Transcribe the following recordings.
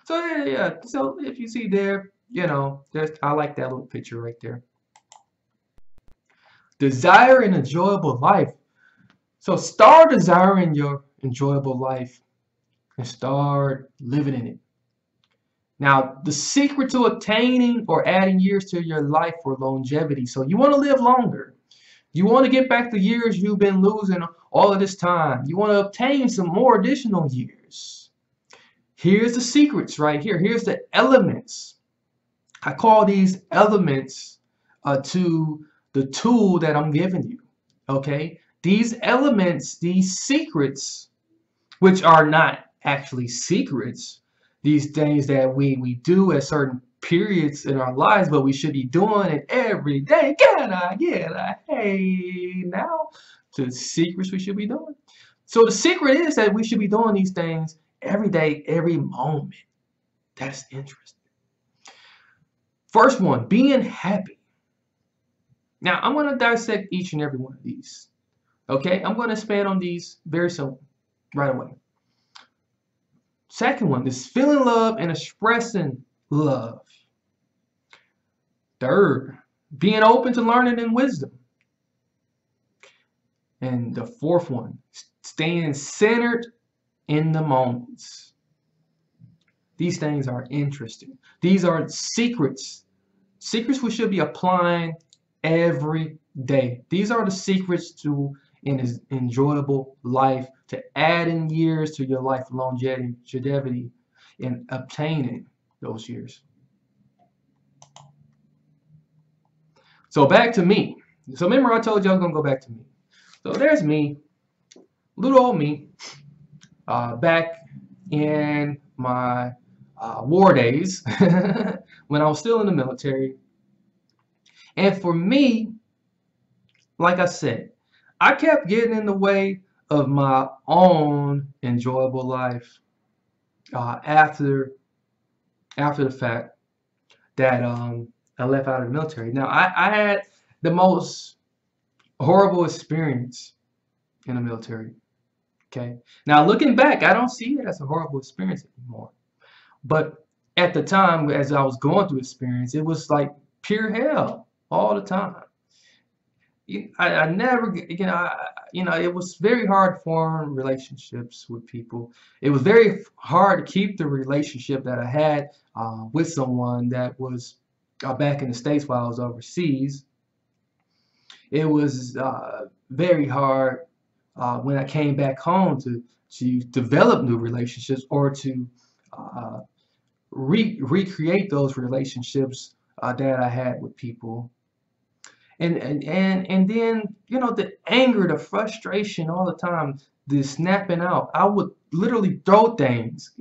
So yeah. So if you see there, there's I like that little picture right there. Desire an enjoyable life. So start desiring your enjoyable life and start living in it. Now, the secret to obtaining or adding years to your life for longevity. So you want to live longer. You want to get back the years you've been losing all of this time. You want to obtain some more additional years. Here's the secrets right here. Here's the elements. I call these elements to the tool that I'm giving you. Okay? These elements, these secrets, which are not actually secrets, these things that we do at certain periods in our lives, but we should be doing it every day. Hey, now, the secrets we should be doing. So the secret is that we should be doing these things every day, every moment. That's interesting. First one, being happy. Now, I'm going to dissect each and every one of these. Okay, I'm going to expand on these very soon, right away. Second one is feeling love and expressing love. Third, being open to learning and wisdom. And the fourth one, staying centered in the moments. These things are interesting. These are secrets. Secrets we should be applying every day. These are the secrets to an enjoyable life, to adding years to your life longevity, and obtaining those years. So back to me. So remember I told you I was going to go back to me. So there's me, little old me, back in my war days when I was still in the military. And for me, like I said, I kept getting in the way of my own enjoyable life after the fact that I left out of the military. Now, I had the most horrible experience in the military. Okay. Now, looking back, I don't see it as a horrible experience anymore. But at the time, as I was going through experience, it was like pure hell all the time. I never, it was very hard to form relationships with people. It was very hard to keep the relationship that I had with someone that was back in the States while I was overseas. It was very hard when I came back home to develop new relationships or to recreate those relationships that I had with people. And then the anger, the frustration all the time, the snapping out. I would literally throw things.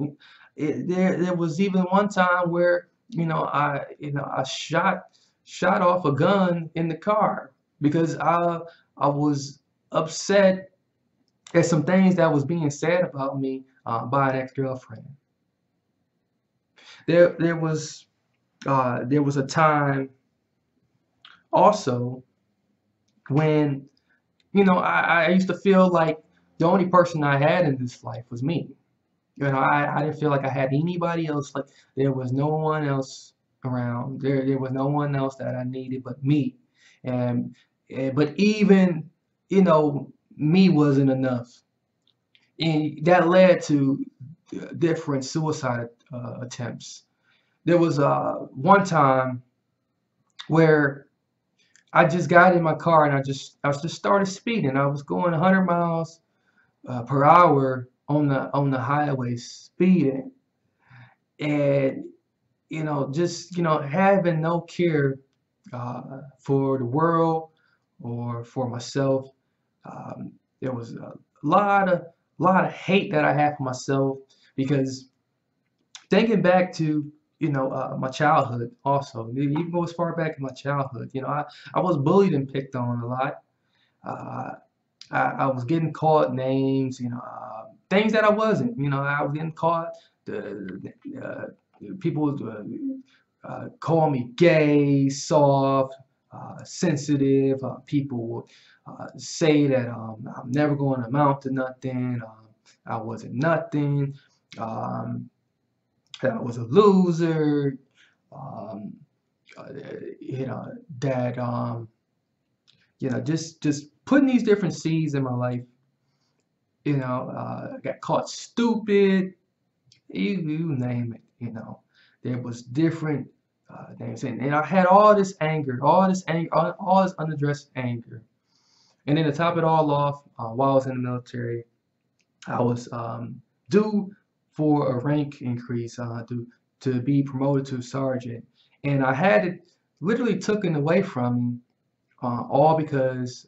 There was even one time where I shot off a gun in the car because I was upset at some things that was being said about me by an ex-girlfriend. There was a time also when I used to feel like the only person I had in this life was me. I didn't feel like I had anybody else. Like there was no one else around. There was no one else that I needed but me. But even me wasn't enough, and that led to different suicide attempts. There was one time where I just got in my car and I just started speeding. I was going 100 miles per hour on the highway speeding, and just having no care for the world or for myself. There was a lot of hate that I had for myself because thinking back to my childhood also, even go as far back in my childhood, I was bullied and picked on a lot. uh, I was getting called names, things that I wasn't. I was getting caught. People would call me gay, soft, sensitive. People would say that I'm never going to amount to nothing. I wasn't nothing. Um, that I was a loser, um, you know, that just putting these different seeds in my life. I got caught stupid. You name it. There was different things, and I had all this unaddressed anger. And then to top it all off, while I was in the military, I was due for a rank increase, to be promoted to sergeant, and I had it literally taken away from me, all because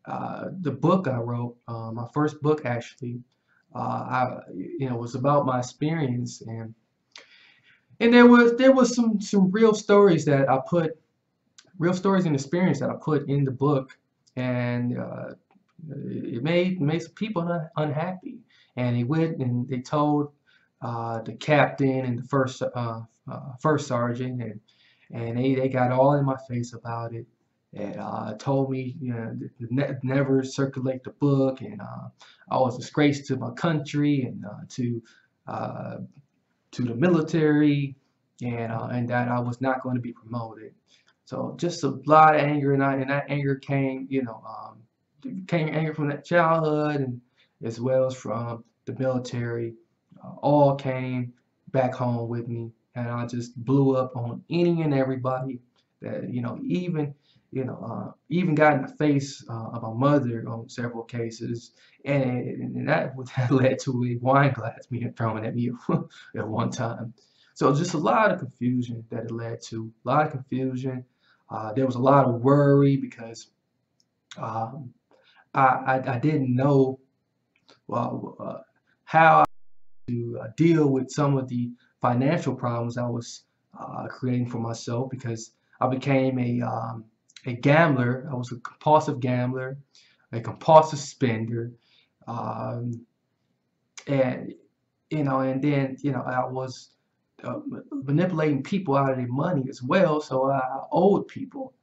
the book I wrote, my first book actually, was about my experience, and there was some real stories and experience that I put in the book, and it made some people unhappy, and they went and they told the captain and the first sergeant, and they got all in my face about it, and told me, never circulate the book, and I was a disgrace to my country and uh, to the military, and that I was not going to be promoted. So just a lot of anger, and that anger came anger from that childhood, and as well as from the military, all came back home with me, and I just blew up on any and everybody that even got in the face of my mother on several cases, and that led to a wine glass being thrown at me at one time. So just a lot of confusion that it led to, a lot of confusion. There was a lot of worry because um, I didn't know, well, how to deal with some of the financial problems I was creating for myself, because I became a gambler. I was a compulsive gambler, a compulsive spender, um, and and then I was manipulating people out of their money as well. So I owed people.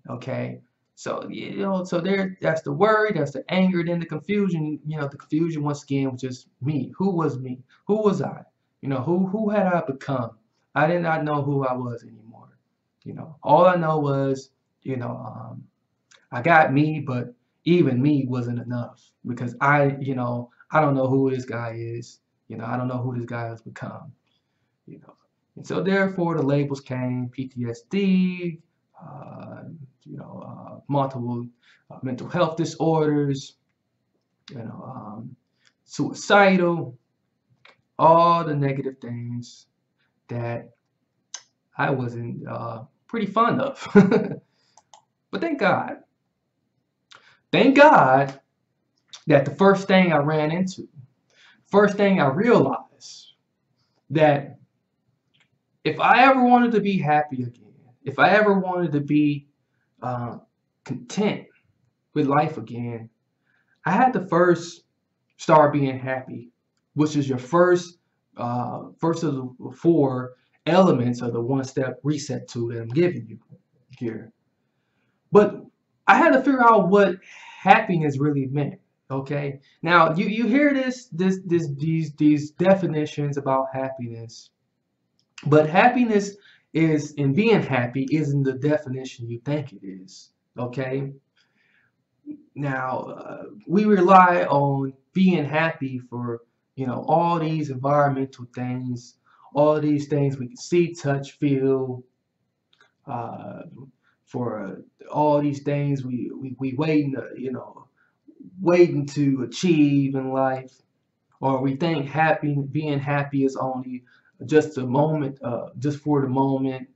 Okay. So that's the worry, that's the anger, then the confusion. The confusion once again was just me. Who was me? Who was I? Who had I become? I did not know who I was anymore. All I know was, I got me, but even me wasn't enough, because I don't know who this guy is. I don't know who this guy has become. you know. And so therefore the labels came: PTSD, multiple mental health disorders, suicidal, all the negative things that I wasn't pretty fond of. But thank God that the first thing I realized, that if I ever wanted to be happy again, if I ever wanted to be uh, content with life again, I had to first start being happy, which is your first of the four elements of the one-step reset tool that I'm giving you here. But I had to figure out what happiness really meant. Okay, now you hear these definitions about happiness, but happiness is, and being happy isn't the definition you think it is. Okay, now we rely on being happy for all these environmental things, all these things we can see, touch, feel, uh, for all these things we waiting to, waiting to achieve in life, or we think being happy is only just a moment, just for the moment.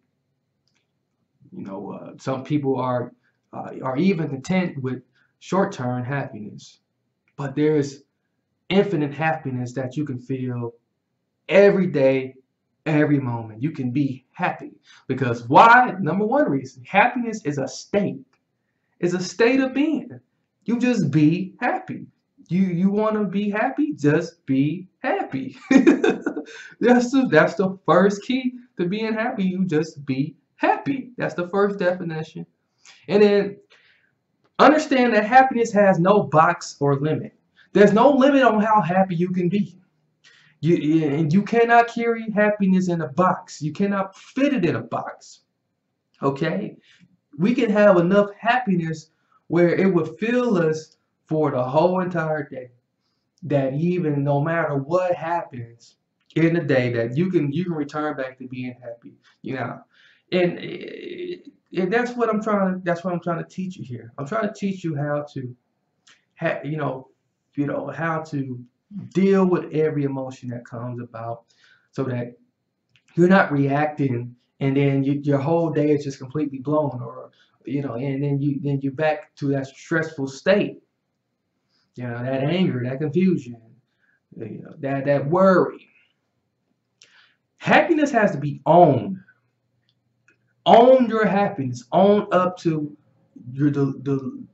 Some people are even content with short-term happiness, but there's infinite happiness that you can feel every day, every moment. You can be happy, because why? Number one reason: happiness is a state. It's a state of being. You just be happy. You want to be happy? Just be happy. That's the first key to being happy. You just be happy. That's the first definition. And then understand that happiness has no box or limit. There's no limit on how happy you can be. And you cannot carry happiness in a box. You cannot fit it in a box. Okay? We can have enough happiness where it would fill us for the whole entire day. That even no matter what happens in the day, that you can return back to being happy. You know, and, and that's what I'm trying to teach you here. I'm trying to teach you how to how to deal with every emotion that comes about, so that you're not reacting and then your whole day is just completely blown, or and then you're back to that stressful state, that anger, that confusion, that worry. Happiness has to be owned. Own your happiness. Own up to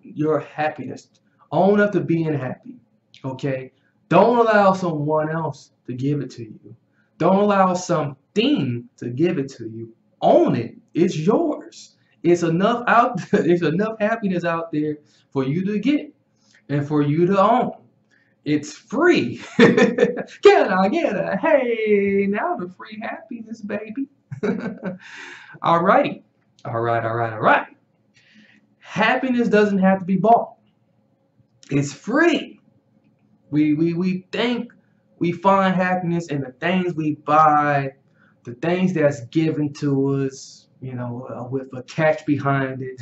your happiness. Own up to being happy. Okay? Don't allow someone else to give it to you. Don't allow something to give it to you. Own it. It's yours. It's enough out there. There's enough happiness out there for you to get and for you to own. It's free. Can I get a hey now to free happiness, baby? Alrighty. All right. Happiness doesn't have to be bought. It's free. We think we find happiness in the things we buy, the things that's given to us, with a catch behind it.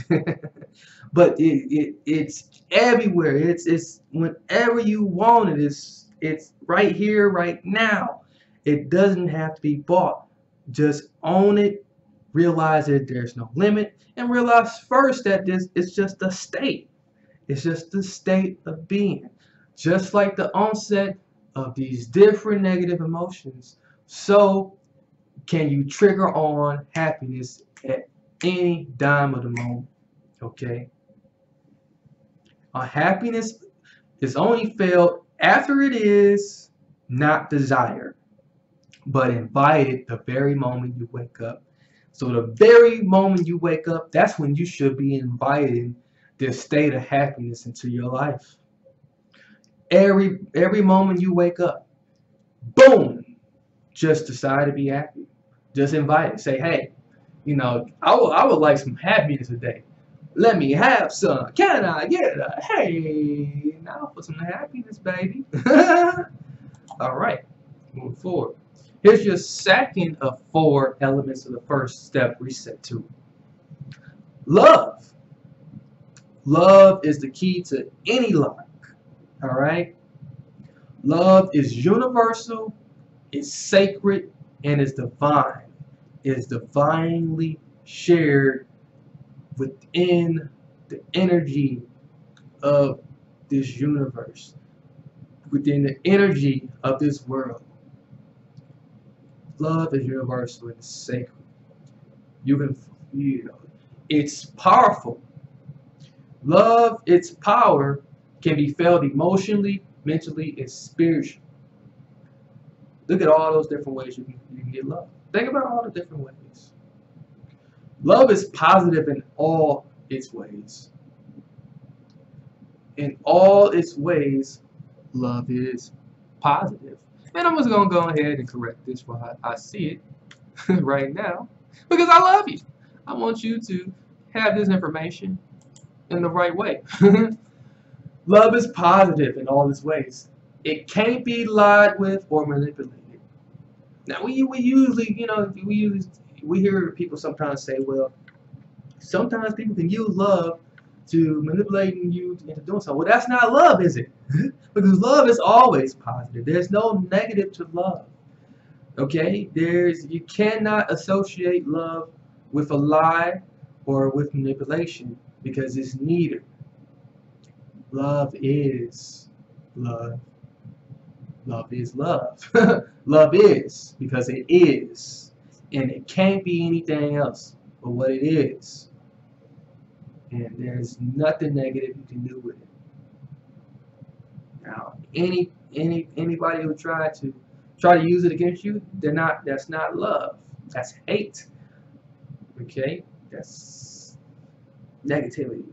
But it's everywhere. It's whenever you want it. It's right here, right now. It doesn't have to be bought. Just own it. Realize that there's no limit, and realize first that this is just a state. It's just the state of being. Just like the onset of these different negative emotions, so can you trigger on happiness at any dime of the moment. Okay? Happiness is only felt after it is not desired, but invited the very moment you wake up. So the very moment you wake up, that's when you should be inviting this state of happiness into your life. Every moment you wake up, boom, just decide to be happy. Just invite it. Say, hey, I would like some happiness today. Let me have some. Can I get a hey now for some happiness, baby? All right, moving forward. Here's your second of 4 elements of the first step reset tool. Love. Love is the key to any lock. All right? Love is universal, it's sacred, and it's divine. It is divinely shared within the energy of this universe, within the energy of this world. Love is universal and sacred. It's powerful. Love, its power can be felt emotionally, mentally, and spiritually. Look at all those different ways you can get love. Think about all the different ways. Love is positive in all its ways. In all its ways, love is positive. And I'm just going to go ahead and correct this while I see it right now. Because I love you. I want you to have this information in the right way. Love is positive in all its ways. It can't be lied with or manipulated. Now we usually, we hear people sometimes say, well, sometimes people can use love to manipulating you into doing something. Well, that's not love, is it? Because love is always positive. There's no negative to love. Okay? You cannot associate love with a lie or with manipulation, because it's neither. Love is love. Love is love. Love is because it is. And it can't be anything else but what it is. And there's nothing negative you can do with it. Now, anybody who try to use it against you, that's not love. That's hate. Okay? That's negativity.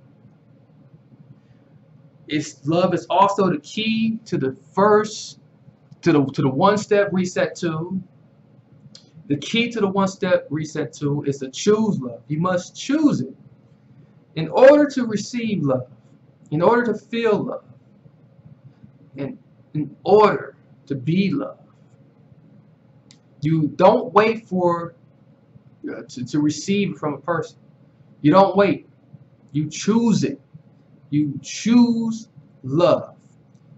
Love is also the key to the first to the one-step reset tool. The key to the one-step reset tool is to choose love. You must choose it. In order to receive love, in order to feel love, and in order to be loved, you don't wait for to receive it from a person. You don't wait. You choose it. You choose love.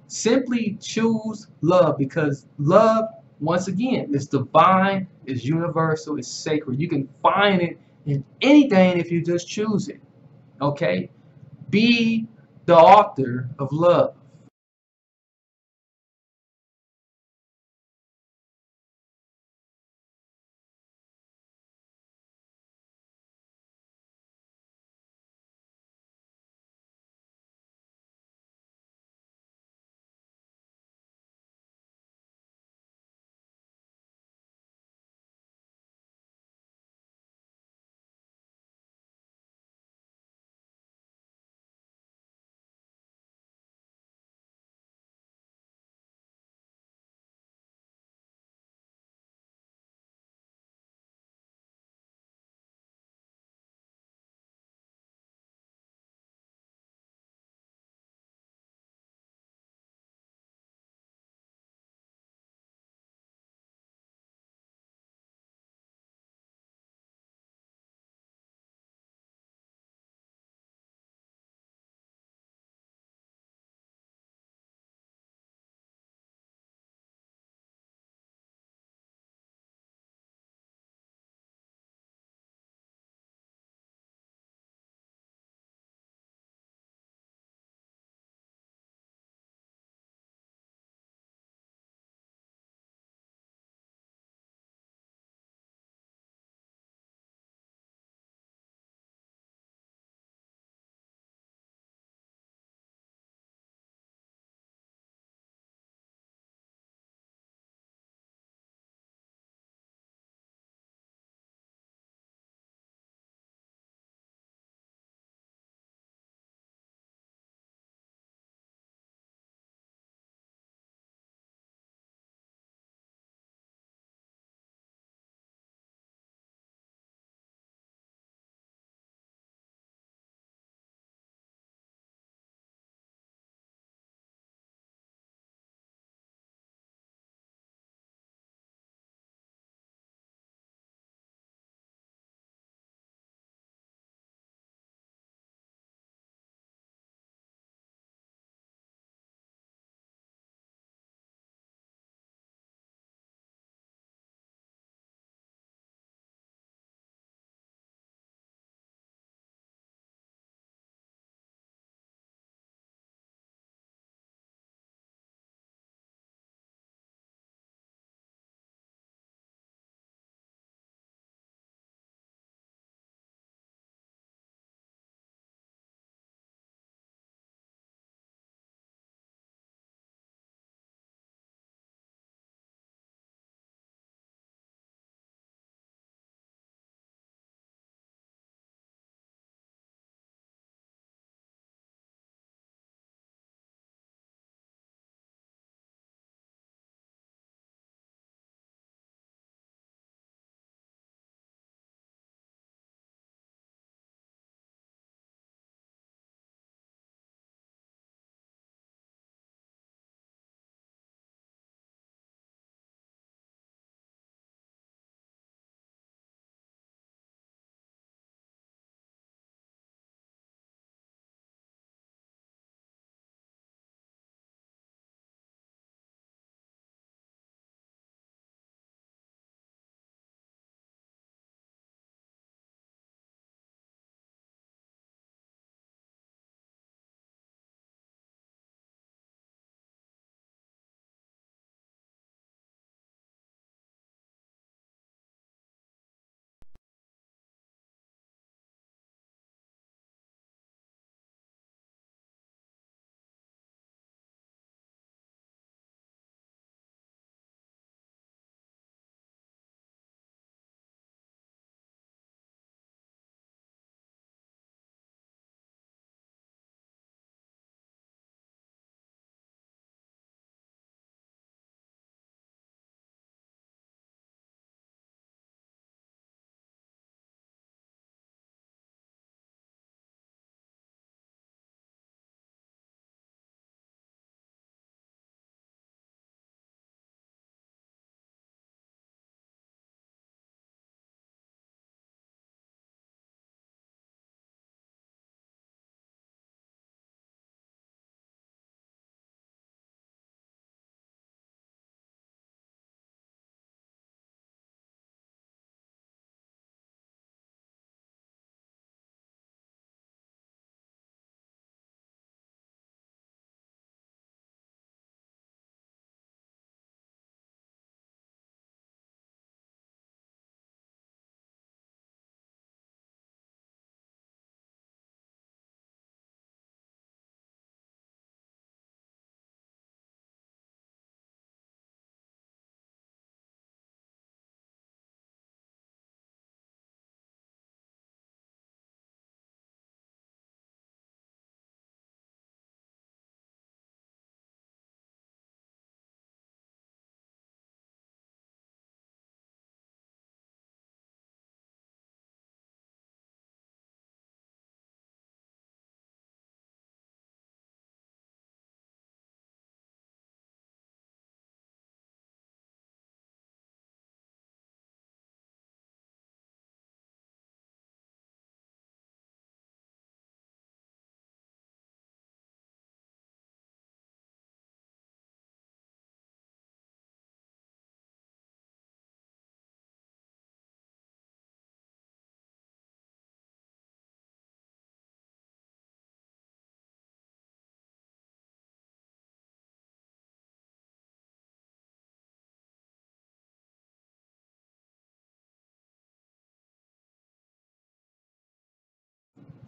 Simply choose love, because love, once again, is divine, is universal, is sacred. You can find it in anything if you just choose it. Okay? Be the author of love.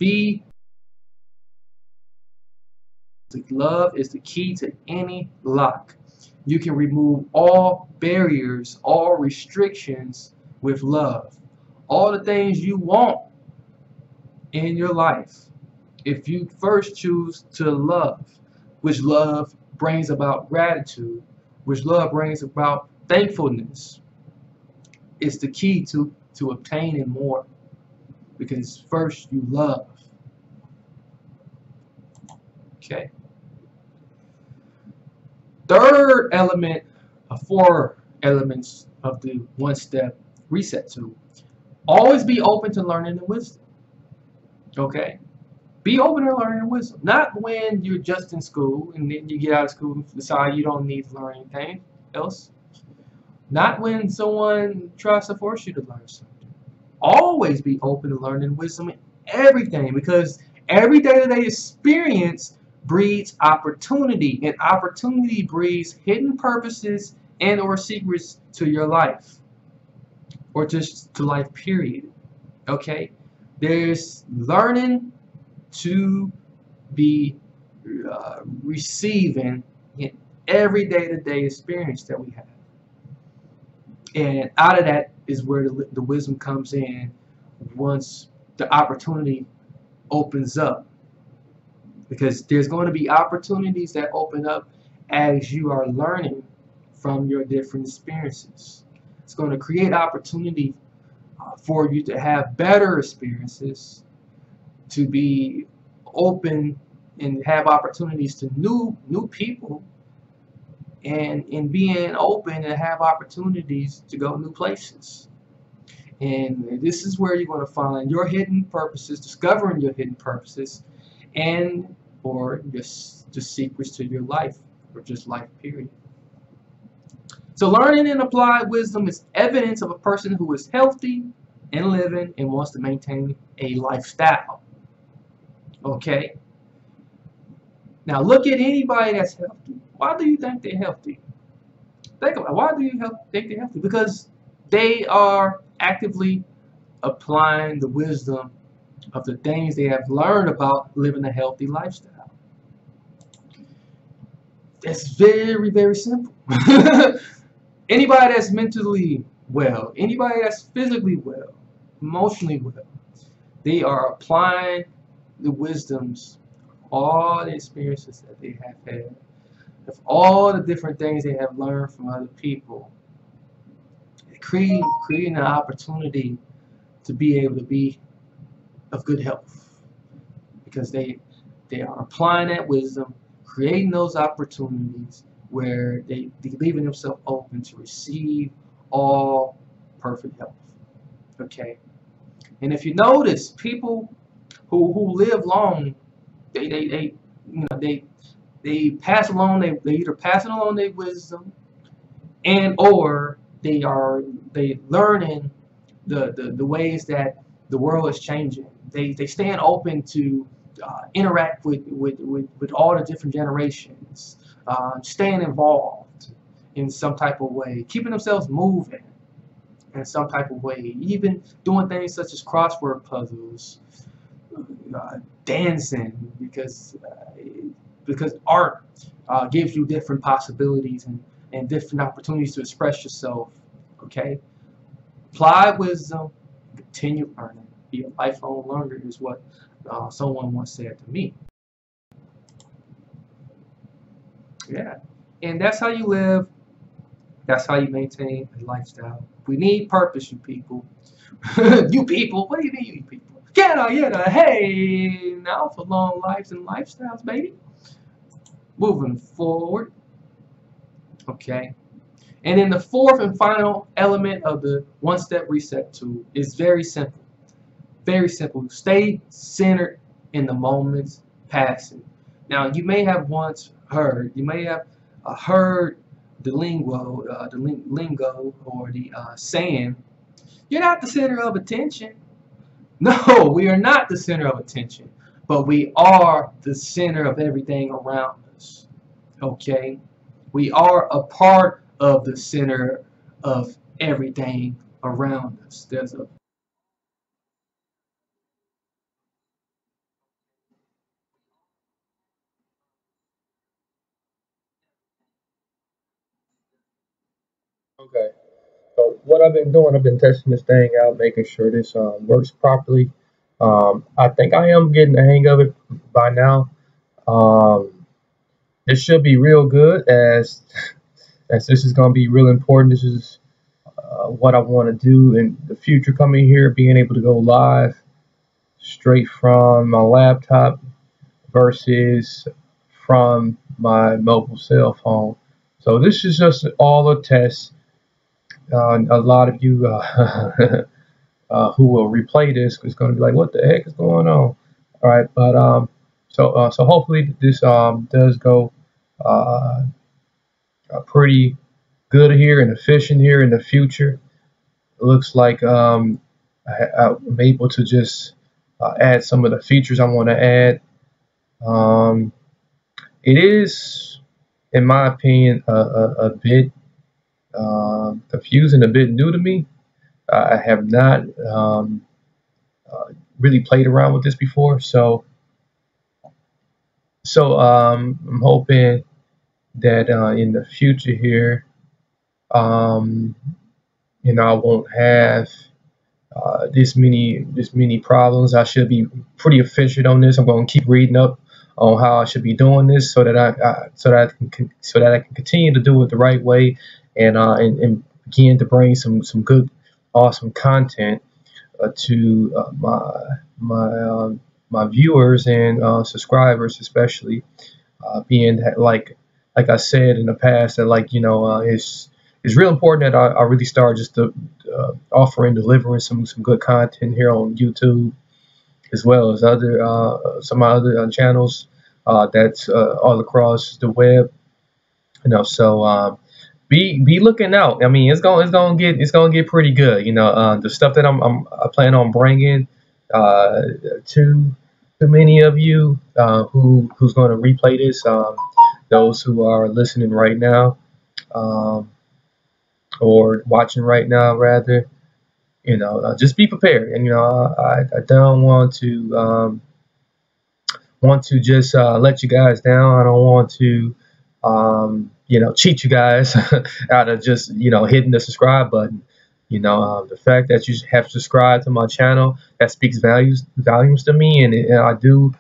Be love is the key to any lock. You can remove all barriers, all restrictions with love. All the things you want in your life, if you first choose to love, which love brings about gratitude, which love brings about thankfulness, it's the key to obtaining more, because first you love. Okay. Third element of 4 elements of the one-step reset tool. Always be open to learning and wisdom. Okay. Be open to learning and wisdom. Not when you're just in school and then you get out of school and decide you don't need to learn anything else. Not when someone tries to force you to learn something. Always be open to learning wisdom in everything, because every day-to-day experience breeds opportunity, and opportunity breeds hidden purposes and or secrets to your life, or just to life period. Okay? There's learning to be receiving in every day-to-day experience that we have. And out of that is where the wisdom comes in once the opportunity opens up. Because there's going to be opportunities that open up as you are learning from your different experiences. It's going to create opportunity for you to have better experiences, to be open and have opportunities to new people, and in being open and have opportunities to go new places. And this is where you're going to find your hidden purposes, discovering your hidden purposes, and or just secrets to your life, or just life period. So learning and applied wisdom is evidence of a person who is healthy and living and wants to maintain a lifestyle. Okay? Now look at anybody that's healthy. Why do you think they're healthy? Think about it. Why do you think they're healthy? Because they are actively applying the wisdom of the things they have learned about living a healthy lifestyle. It's very, very simple. Anybody that's mentally well, anybody that's physically well, emotionally well, they are applying the wisdoms, all the experiences that they have had, of all the different things they have learned from other people, creating an opportunity to be able to be of good health, because they are applying that wisdom, creating those opportunities where they leaving themselves open to receive all perfect health. Okay, and if you notice, people who live long, they pass along, they either passing along their wisdom, and or they learning the ways that the world is changing. They stand open to interact with all the different generations, staying involved in some type of way, keeping themselves moving in some type of way, even doing things such as crossword puzzles, dancing, because art gives you different possibilities and different opportunities to express yourself. Okay, apply wisdom, continue learning, be a lifelong learner is what someone once said to me. Yeah, and that's how you live. That's how you maintain a lifestyle. We need purpose, you people. You people, what do you mean, you people? Get a hey now for long lives and lifestyles, baby. Moving forward. Okay. And then the fourth and final element of the one-step reset tool is very simple. Very simple. Stay centered in the moments passing. Now, you may have once heard, you may have heard the lingo or the saying, "You're not the center of attention." No, we are not the center of attention, but we are the center of everything around us. Okay, we are a part of the center of everything around us. Okay. So what I've been doing, I've been testing this thing out, making sure this works properly. I think I am getting the hang of it by now. Um, this should be real good as this is going to be real important. This is what I want to do in the future coming here, being able to go live straight from my laptop versus from my mobile cell phone. So this is just all a test. A lot of you who will replay this is going to be like, "What the heck is going on?" All right, but so hopefully this does go uh, pretty good here and efficient here in the future. It looks like I'm able to just add some of the features I want to add. Um, it is, in my opinion, a bit confusing, a bit new to me. I have not really played around with this before, so I'm hoping that in the future here, um, I won't have this many problems. I should be pretty efficient on this. I'm going to keep reading up on how I should be doing this so that I can continue to do it the right way and begin to bring some good, awesome content to my viewers and subscribers, especially being that, like I said in the past, that it's real important that I really start just offering, delivering some good content here on YouTube, as well as other some other channels that's all across the web. So be looking out. I mean, it's gonna get pretty good. The stuff that I plan on bringing to many of you who's going to replay this. Those who are listening right now, um, or watching right now, rather. Just be prepared. And I don't want to just let you guys down. I don't want to cheat you guys out of just hitting the subscribe button. The fact that you have subscribed to my channel, that speaks volumes to me, and I do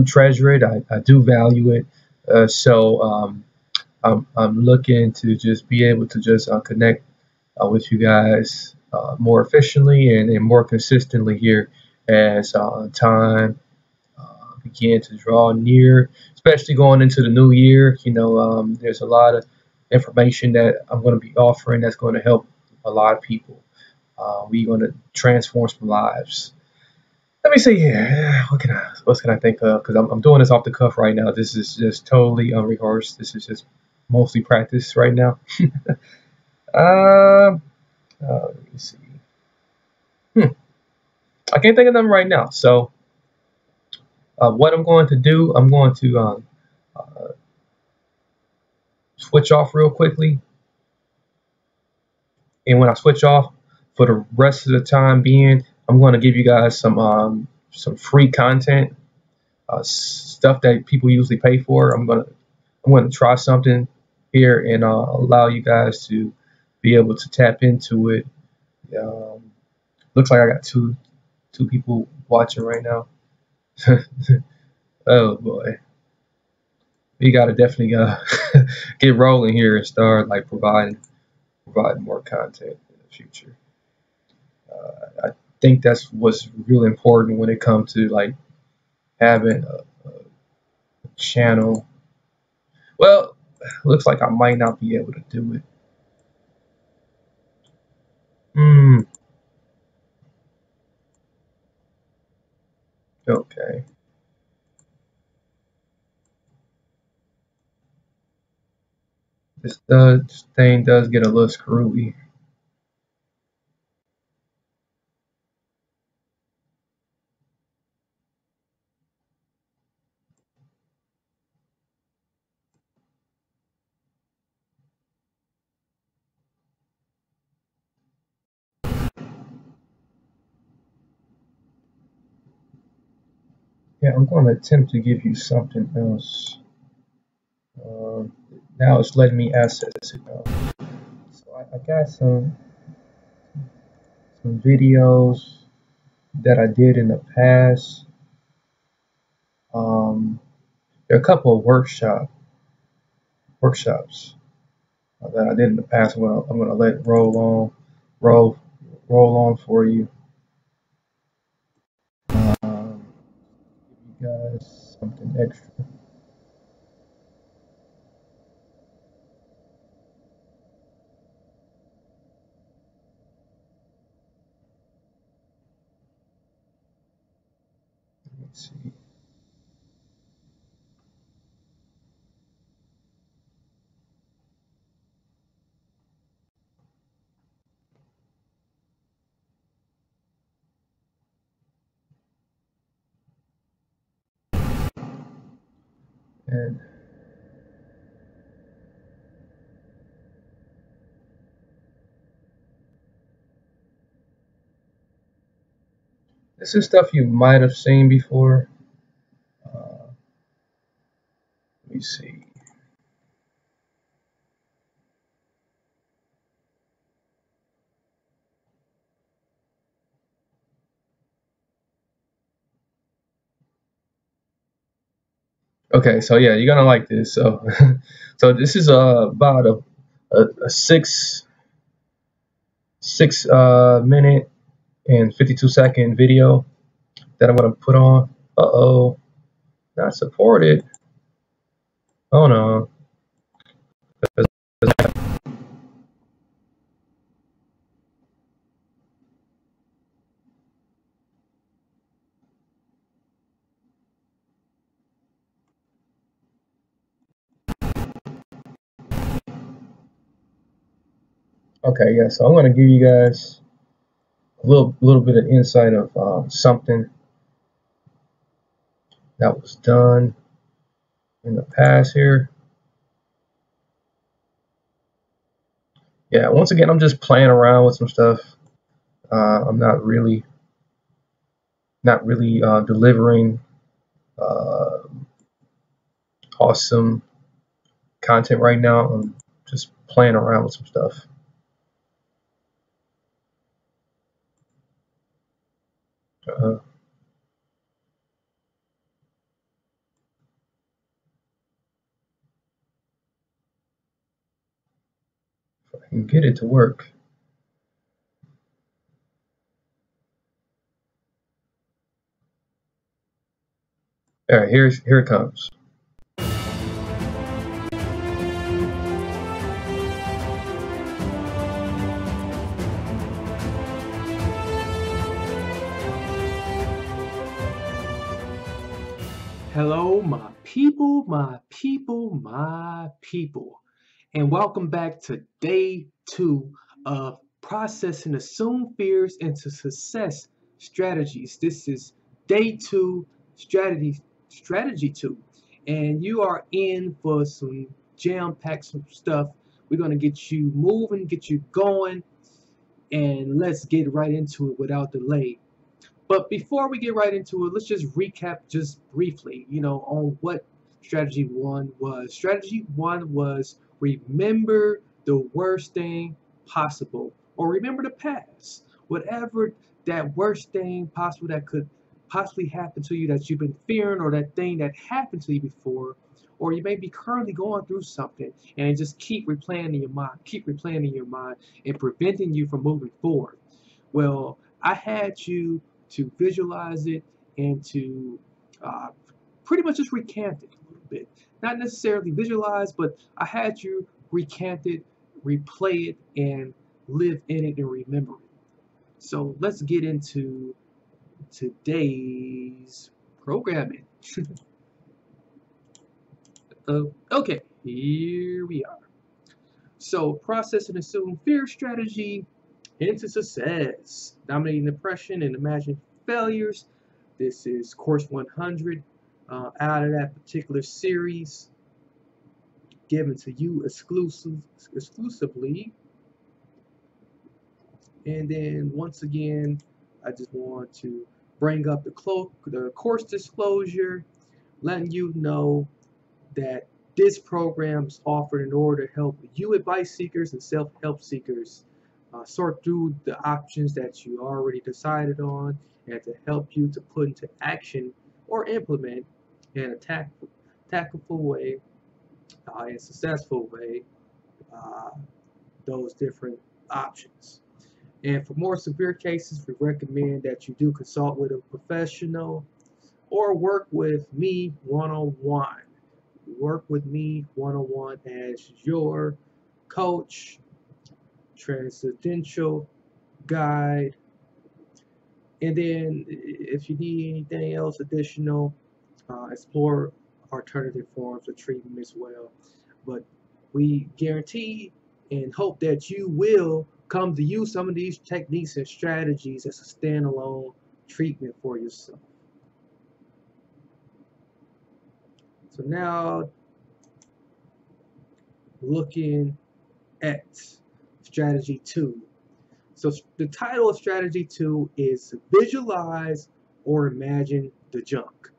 treasure it. I do value it. So I'm looking to just be able to just connect with you guys more efficiently and more consistently here as time begin to draw near, especially going into the new year. There's a lot of information that I'm going to be offering that's going to help a lot of people. We're going to transform some lives. Let me see here. What can I think of? Because I'm doing this off the cuff right now. This is just totally unrehearsed. This is just mostly practice right now. um, let me see. Hmm. I can't think of them right now. So what I'm going to do, I'm going to uh, switch off real quickly. And when I switch off, for the rest of the time being, I'm going to give you guys some free content, stuff that people usually pay for. I'm going to try something here and allow you guys to be able to tap into it. Um, Looks like I got two people watching right now. Oh boy, we gotta definitely get rolling here and start like providing more content in the future. I think that's what's really important when it comes to like having a channel. Well, looks like I might not be able to do it. Hmm. Okay. This thing does get a little screwy. Yeah, I'm going to attempt to give you something else. Um, Now it's letting me access it now. So I got some videos that I did in the past. There are a couple of workshops that I did in the past. I'm gonna let it roll roll on for you. Give you guys something extra. Let me see. And this is stuff you might have seen before. Let me see. Okay, so yeah, you're gonna like this. So, so this is about a six minute and 52-second video that I'm gonna put on. Uh-oh, not supported. Oh no. Okay, yeah. So I'm gonna give you guys a little bit of insight of something that was done in the past here. Yeah. Once again, I'm just playing around with some stuff. I'm not really delivering uh, awesome content right now. I'm just playing around with some stuff. Uh, if I can get it to work. All right, here it comes. Hello, my people, my people, my people, and welcome back to day two of processing assumed fears into success strategies. This is day two, strategy two, and you are in for some jam-packed some stuff. We're gonna get you moving, get you going, and let's get right into it without delay. But before we get right into it, let's just recap just briefly, on what strategy one was. Strategy one was remember the worst thing possible, or remember the past. Whatever that worst thing possible that could possibly happen to you that you've been fearing, or that thing that happened to you before, or you may be currently going through something and it just keep replaying in your mind and preventing you from moving forward. Well, I had you to visualize it and to uh, pretty much just recant it a little bit. Not necessarily visualize, but I had you recant it, replay it, and live in it and remember it. So let's get into today's programming. Okay, here we are. So, process and assume fear strategy into success, dominating depression and imagine failures. This is course 100 out of that particular series, given to you exclusively. And then once again, I just want to bring up the course disclosure, letting you know that This program is offered in order to help you advice seekers and self-help seekers sort through the options that you already decided on and to help you to put into action or implement in a tactful way, in a successful way, uh, those different options. And for more severe cases, we recommend that you do consult with a professional or work with me one-on-one. Work with me one-on-one as your coach, transcendental guide, and then if you need anything else additional, explore alternative forms of treatment as well. But we guarantee and hope that you will come to use some of these techniques and strategies as a standalone treatment for yourself. So now looking at strategy 2. So the title of strategy 2 is visualize or imagine the junk.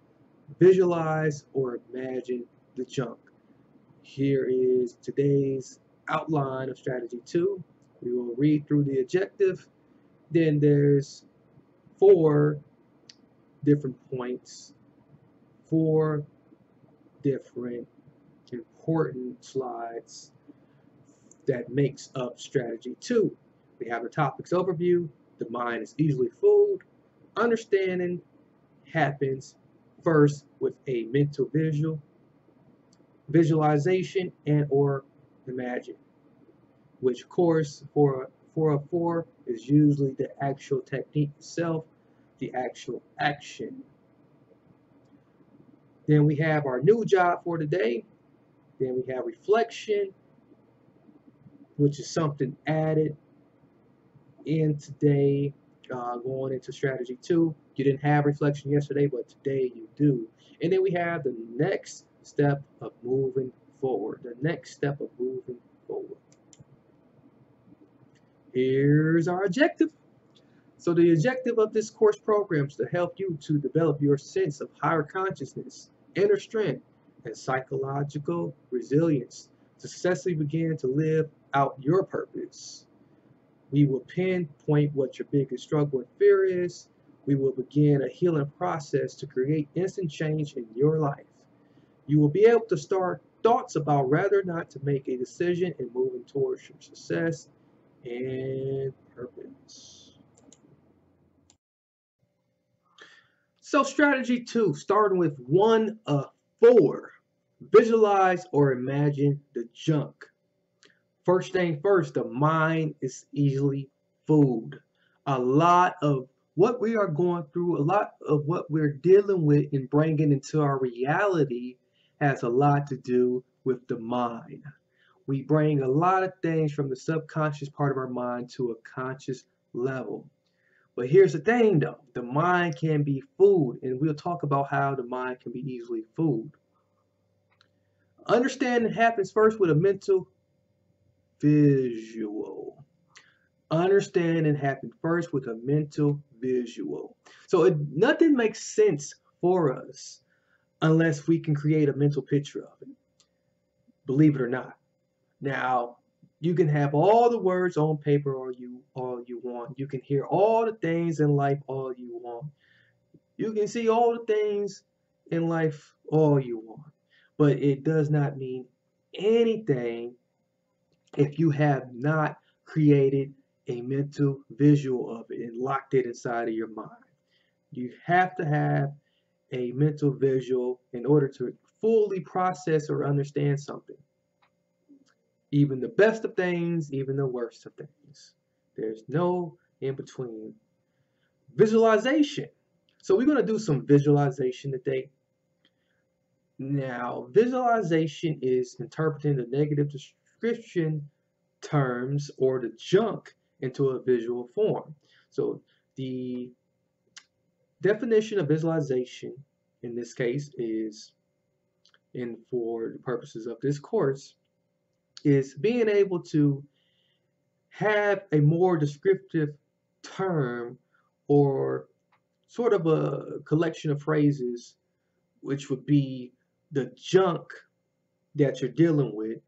Visualize or imagine the junk. Here is today's outline of strategy 2. We will read through the objective. Then there's 4 different points, 4 different important slides that makes up strategy 2. We have the topics overview. The mind is easily fooled. Understanding happens first with a mental visualization and or imagine, which of course for 404 is usually the actual technique itself, the actual action. Then we have our new job for today. Then we have reflection, which is something added in today, going into strategy 2. You didn't have reflection yesterday, but today you do. And then we have the next step of moving forward. The next step of moving forward. Here's our objective. So the objective of this course program is to help you to develop your sense of higher consciousness, inner strength, and psychological resilience to successfully begin to live out your purpose. We will pinpoint what your biggest struggle and fear is. We will begin a healing process to create instant change in your life. You will be able to start thoughts about whether or not to make a decision in moving towards your success and purpose. So strategy 2, starting with 1 of 4, visualize or imagine the junk. First thing first, the mind is easily fooled. A lot of what we are going through, a lot of what we're dealing with and bringing into our reality has a lot to do with the mind. We bring a lot of things from the subconscious part of our mind to a conscious level. But here's the thing though, the mind can be fooled, and we'll talk about how the mind can be easily fooled. Understanding happens first with a mental visual. Understanding happens first with a mental visual. So nothing makes sense for us unless we can create a mental picture of it. Believe it or not. Now, you can have all the words on paper all you want. You can hear all the things in life all you want. You can see all the things in life all you want. But it does not mean anything if you have not created a mental visual of it and locked it inside of your mind. You have to have a mental visual in order to fully process or understand something. Even the best of things, even the worst of things. There's no in between. Visualization. So we're going to do some visualization today. Now, visualization is interpreting the negative description terms or the junk into a visual form. So the definition of visualization in this case is, and for the purposes of this course, is being able to have a more descriptive term or sort of a collection of phrases, which would be the junk that you're dealing with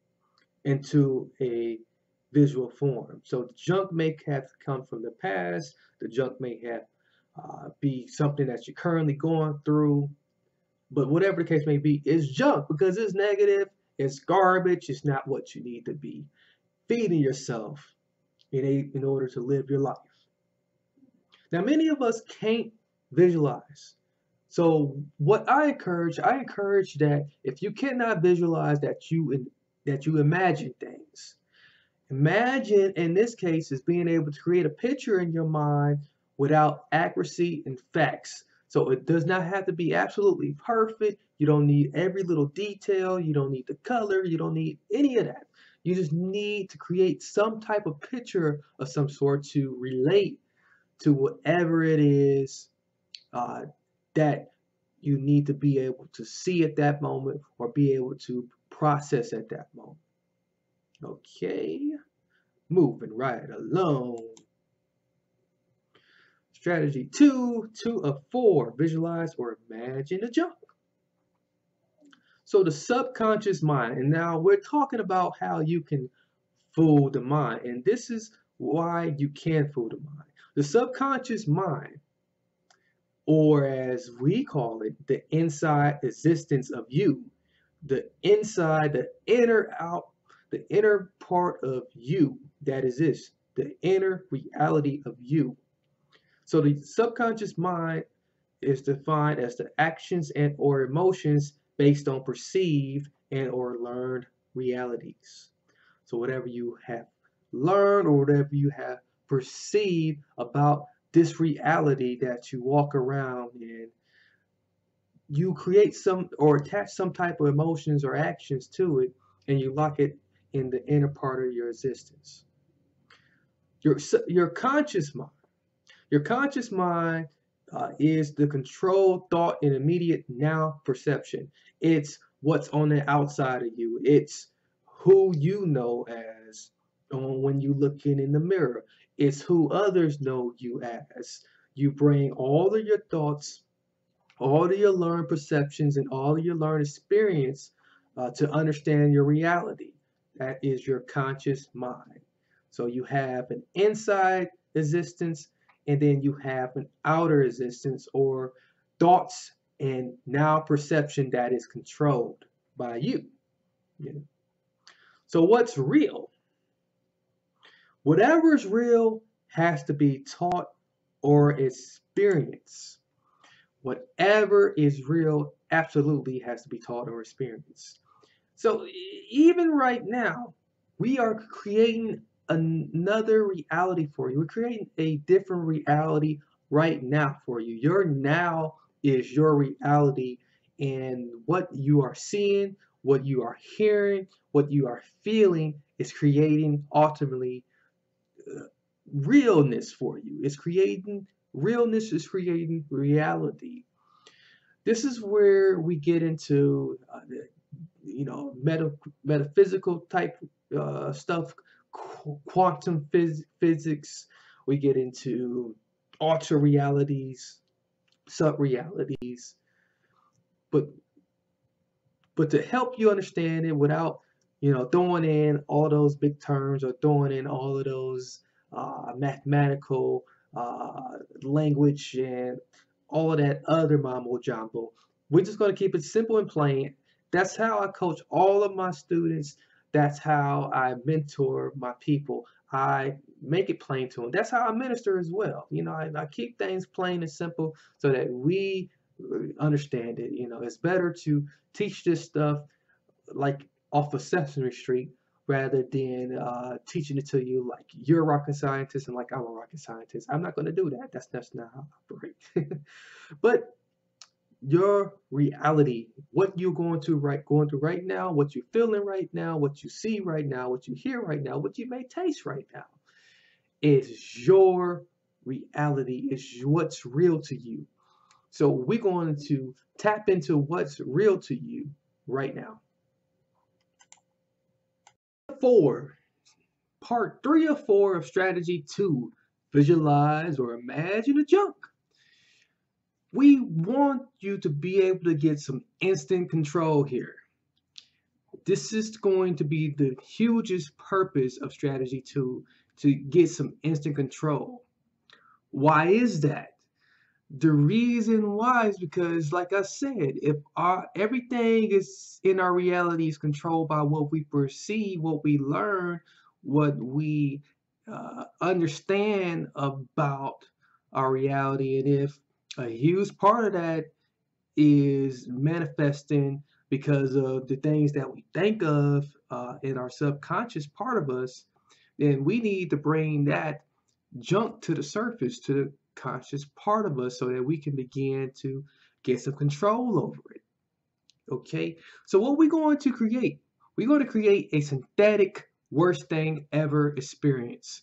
into a visual form. So the junk may have come from the past. The junk may have be something that you're currently going through. But whatever the case may be, it's junk because it's negative. It's garbage. It's not what you need to be feeding yourself in order to live your life. Now, many of us can't visualize. So what I encourage that if you cannot visualize that you imagine things. Imagine in this case is being able to create a picture in your mind without accuracy and facts. So it does not have to be absolutely perfect. You don't need every little detail. You don't need the color. You don't need any of that. You just need to create some type of picture of some sort to relate to whatever it is uh, that you need to be able to see at that moment or be able to process at that moment. Okay, moving right along. Strategy 2 of 4, visualize or imagine the junk. So the subconscious mind, and now we're talking about how you can fool the mind, and this is why you can fool the mind. The subconscious mind, or as we call it, the inside existence of you, the inside, the inner part of you that exists, the inner reality of you. So the subconscious mind is defined as the actions and or emotions based on perceived and or learned realities. So whatever you have learned or whatever you have perceived about this reality that you walk around in, you create some or attach some type of emotions or actions to it, and you lock it in the inner part of your existence. Your conscious mind. Your conscious mind is the controlled thought and immediate now perception. It's what's on the outside of you. It's who you know as when you looking in the mirror. It's who others know you as. You bring all of your thoughts, all of your learned perceptions, and all of your learned experience to understand your reality. That is your conscious mind. So you have an inside existence, and then you have an outer existence or thoughts and now perception that is controlled by you. You know? So what's real? Whatever is real has to be taught or experienced. Whatever is real absolutely has to be taught or experienced. So even right now, we are creating another reality for you. We're creating a different reality right now for you. Your now is your reality, and what you are seeing, what you are hearing, what you are feeling is creating ultimately realness for you. It's creating realness is creating reality. This is where we get into metaphysical type stuff, quantum physics. We get into ultra realities, sub realities, but to help you understand it without throwing in all those big terms or throwing in all of those mathematical language and all of that other mambo jumbo. We're just going to keep it simple and plain. That's how I coach all of my students. That's how I mentor my people. I make it plain to them. That's how I minister as well. I keep things plain and simple so that we understand it. It's better to teach this stuff like off of Sesame Street rather than teaching it to you like you're a rocket scientist and like I'm a rocket scientist. I'm not going to do that. That's not how I operate. But your reality, what you're going through right now, what you're feeling right now, what you see right now, what you hear right now, what you may taste right now, is your reality. Is what's real to you. So we're going to tap into what's real to you right now. 4, part 3 of 4 of strategy 2, visualize or imagine a junk. We want you to be able to get some instant control here. this is going to be the hugest purpose of strategy to get some instant control. Why is that? The reason why is because, like I said, if everything is in our reality is controlled by what we perceive, what we learn, what we understand about our reality, and if a huge part of that is manifesting because of the things that we think of in our subconscious part of us, then we need to bring that junk to the surface, to the conscious part of us, so that we can begin to get some control over it. Okay, so what we're going to create, we're going to create a synthetic worst thing ever experience.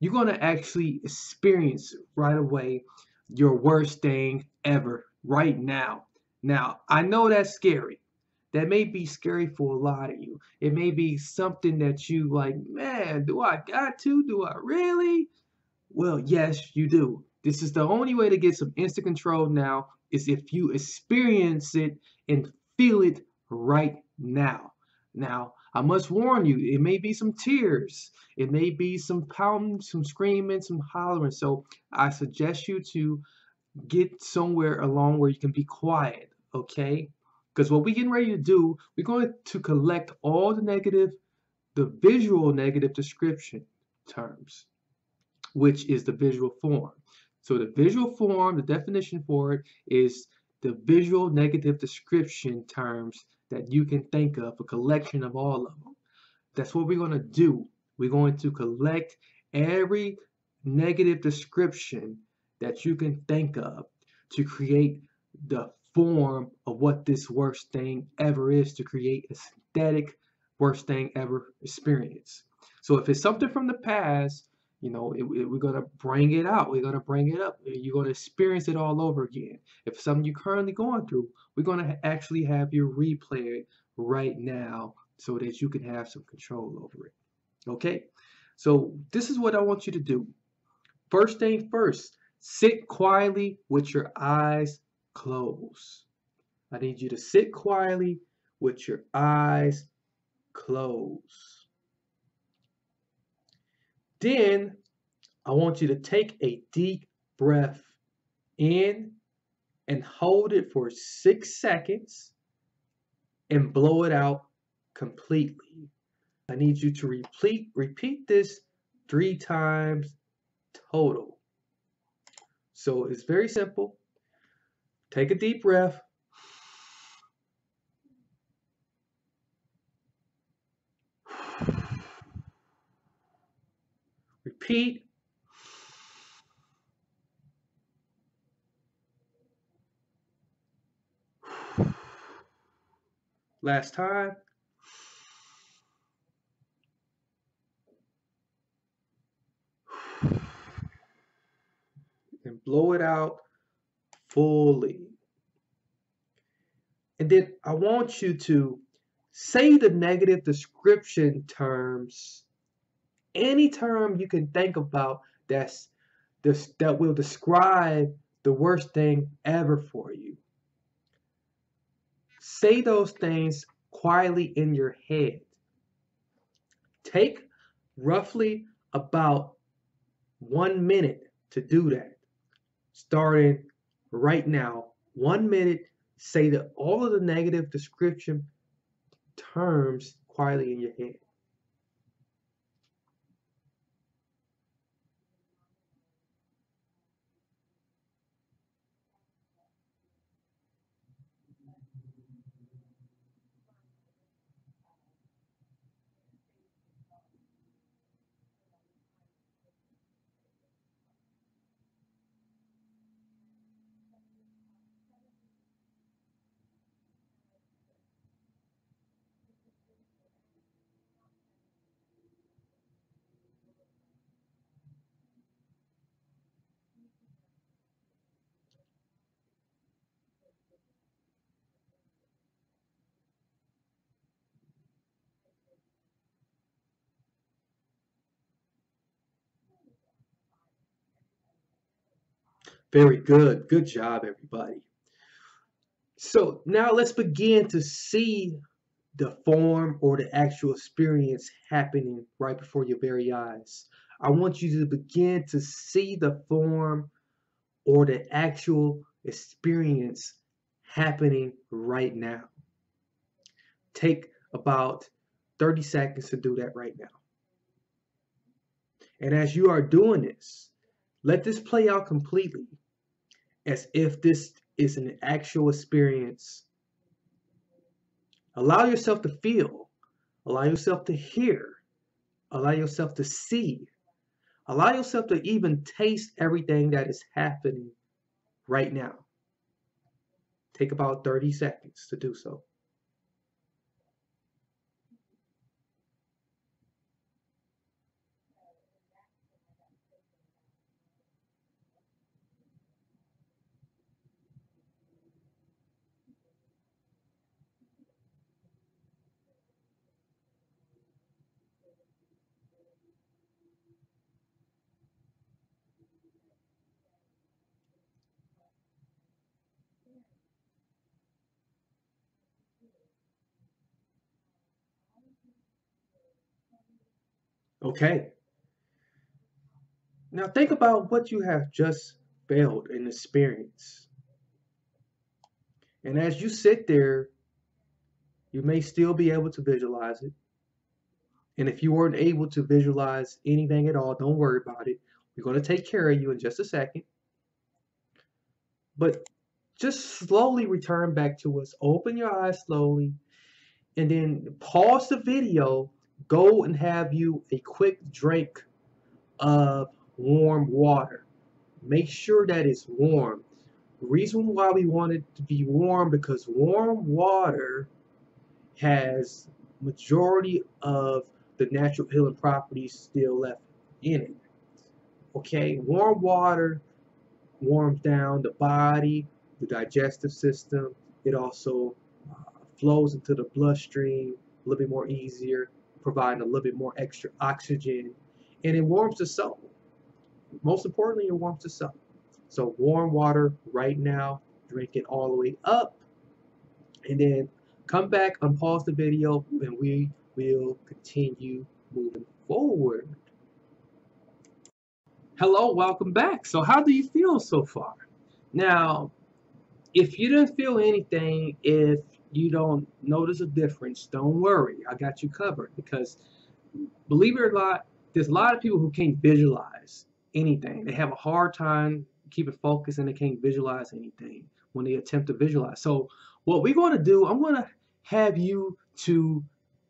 You're going to actually experience right away your worst thing ever right now. Now, I know that's scary. That may be scary for a lot of you. It may be something that you like, man, do I got to? Do I really? Well, yes, you do. This is the only way to get some instant control now is if you experience it and feel it right now. Now, I must warn you, it may be some tears, it may be some pounding, some screaming, some hollering. So I suggest you to get somewhere along where you can be quiet, okay? Because what we're getting ready to do, we're going to collect all the visual negative description terms, which is the visual form. So the visual form, the definition for it is the visual negative description terms that you can think of, a collection of all of them. That's what we're going to do. We're going to collect every negative description that you can think of to create the form of what this worst thing ever is, to create a synthetic worst thing ever experience. So if it's something from the past, we're going to bring it out. We're going to bring it up. You're going to experience it all over again. If it's something you're currently going through, we're going to actually have you replay it right now so that you can have some control over it. Okay? So this is what I want you to do. First thing first, sit quietly with your eyes closed. I need you to sit quietly with your eyes closed. Then I want you to take a deep breath in and hold it for 6 seconds and blow it out completely. I need you to repeat this 3 times total. So it's very simple. Take a deep breath. Repeat. Last time. And blow it out fully. And then I want you to say the negative description terms, any term you can think about that will describe the worst thing ever for you. Say those things quietly in your head. Take roughly about 1 minute to do that. Starting right now, 1 minute, say all of the negative description terms quietly in your head. Very good. Good job, everybody. So now let's begin to see the form or the actual experience happening right before your very eyes. I want you to begin to see the form or the actual experience happening right now. Take about 30 seconds to do that right now. And as you are doing this, let this play out completely as if this is an actual experience. Allow yourself to feel, allow yourself to hear, allow yourself to see, allow yourself to even taste everything that is happening right now. Take about 30 seconds to do so. Okay. Now think about what you have just felt and experienced. And as you sit there, you may still be able to visualize it. And if you weren't able to visualize anything at all, don't worry about it. We're going to take care of you in just a second. But just slowly return back to us. Open your eyes slowly and then pause the video. Go and have you a quick drink of warm water. Make sure that it's warm. The reason why we want it to be warm because warm water has majority of the natural healing properties still left in it. Okay, warm water warms down the body, the digestive system. It also flows into the bloodstream a little bit more easier, providing a little bit more extra oxygen, and it warms the soul. Most importantly, it warms the soul. So warm water right now, drink it all the way up, and then come back, unpause the video, and we will continue moving forward. Hello, welcome back. So how do you feel so far? Now, if you didn't feel anything, if you don't notice a difference, don't worry. I got you covered because believe it or not, there's a lot of people who can't visualize anything. They have a hard time keeping focus and they can't visualize anything when they attempt to visualize. So what we're going to do, I'm going to have you to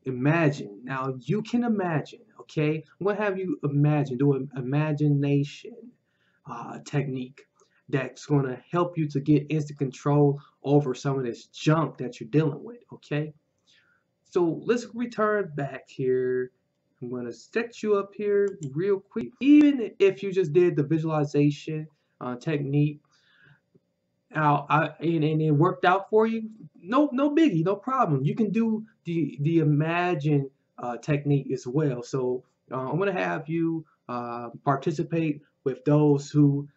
imagine. Now you can imagine, okay? I'm going to have you imagine, do an imagination technique that's going to help you to get instant control over some of this junk that you're dealing with, okay? So let's return back here. I'm going to set you up here real quick. Even if you just did the visualization technique, and it worked out for you, no biggie, no problem. You can do the imagine technique as well. So I'm going to have you participate with those who